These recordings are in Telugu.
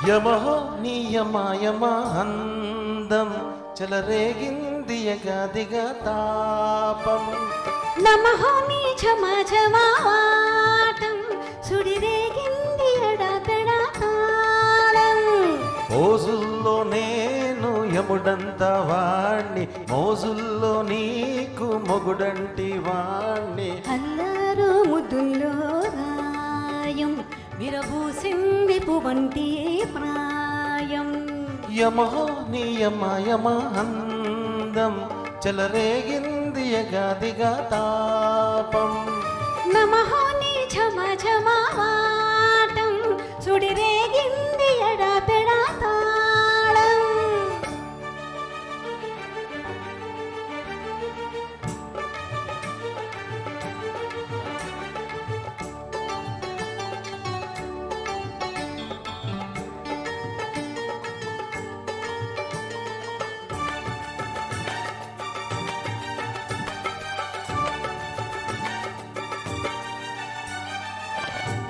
యమహో నియమాయమ అందం చెలరేగింది యగాదిగా తాపం. నమహో నీ ఝమఝమాటం సుడిరేగింది ఎడతెడా తాళం. మోజుల్లో నేను యముడంత వాణ్ణి, మోజుల్లో నీకు మొగుడంటి వాణ్ణి. అల్లారు ముద్దుల్లో రాయం విరబూసింది పువంటి ప్రాయం. యమహో నియమాయమ అందం చెలరేగింది యగాదిగా తాపం. నమహో నీ ఝమఝమాటం సుడిరేగింది ఎడతెడా తాళం.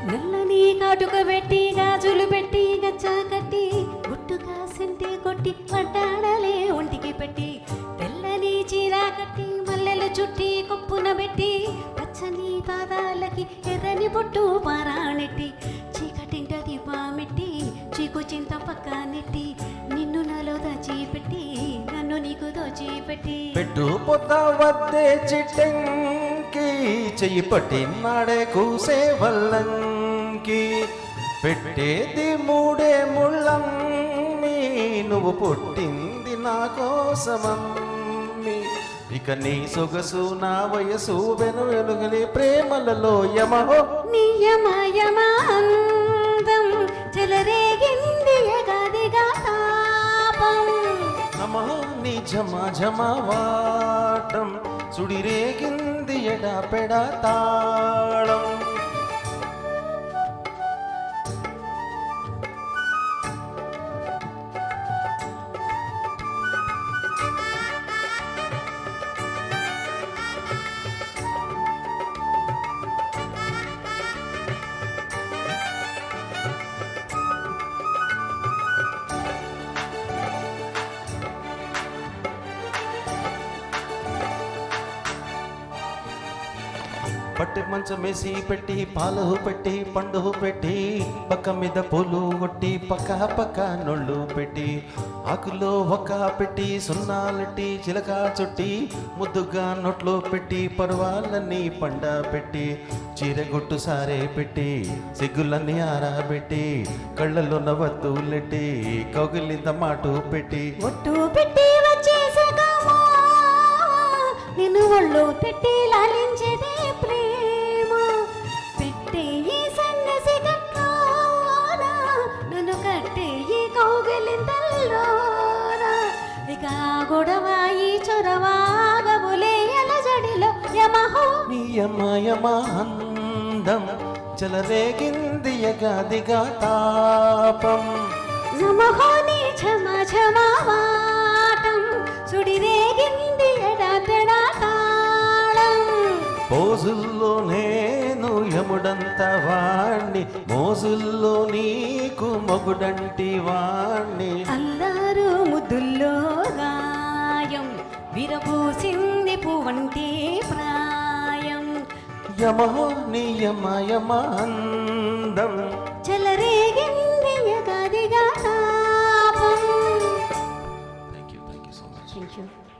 నల్లని కాటుక పెట్టి గాజులు పెట్టి గచ్చ కట్టి గుట్టుగా సెంటి కొట్టి పట్టాడలే ఒంటికి పెట్టి తెల్లని చీర కట్టి మల్లెలు చుట్టి కొప్పున పెట్టి పచ్చని పాదాలకి ఎర్రని బొట్టు పారాణెట్టి చీకటింట దీపామెట్టి చీకు చింత పక్క నెట్టి నిన్ను నాలో దాచిపెట్టి నన్ను నీకు దోచిపెట్టి పెట్టు పొద్ద వద్దే చిట్టంకి చెయ్యి పట్టినాడే కూసే వల్లంకి. పెట్టేది మూడే ముళ్ళమ్మి నువ్వు పుట్టింది నా కోసమమ్మి. ఇక నీ సొగసు నా వయసు వెనుగలి ప్రేమలలో యమహో నియమయమాందం చెలరేగింది యగాదిగా తాపం. నమః నీ ఝమఝమవాటం సుడిరేగింది ఎడపెడ తాళం. పట్టి మంచమేసి పెట్టి పాలు పెట్టి పండు పెట్టి పక్క మీద పూలు కొట్టి పక్క పక్క నొళ్ళు పెట్టి ఆకులో ఒక్క పెట్టి సున్నాలెట్టి చిలక చుట్టి ముద్దుగా నోట్లో పెట్టి పర్వాలన్నీ పండ పెట్టి చీరగొట్టు సారే పెట్టి సిగ్గులన్నీ ఆరాబెట్టి కళ్ళలో నవ్వతులెట్టి కౌగిలింత మాటు పెట్టి ఒట్టు పెట్టి వచ్చేసగమా నిన్ను ఒళ్ళు పెట్టి లాలించేదే ప్రేమ. పెట్టే ఈ సన్నసి గట్లోనా నన్ను కట్టే ఈ కౌగిలింతల్లోనా. ఇక గొడవ ఈ చొరవాగబులే అలజడిలో యమహో నియమయమ అందం చెలరేగింది యగాదిగా తాపం. నమహో నీ ఝమఝమాటం సుడిరేగింది ఎడతెడా తాళం. మోజుల్లో నేను యముడంత వాణ్ణి, మోజుల్లో నీకు మొగుడంటి వాణ్ణి. అల్లారు ముద్దుల్లో గాయం విరబూసింది పువంటి ప్రాయం. యమహో నియమయమ అందం చెలరేగింది యగాది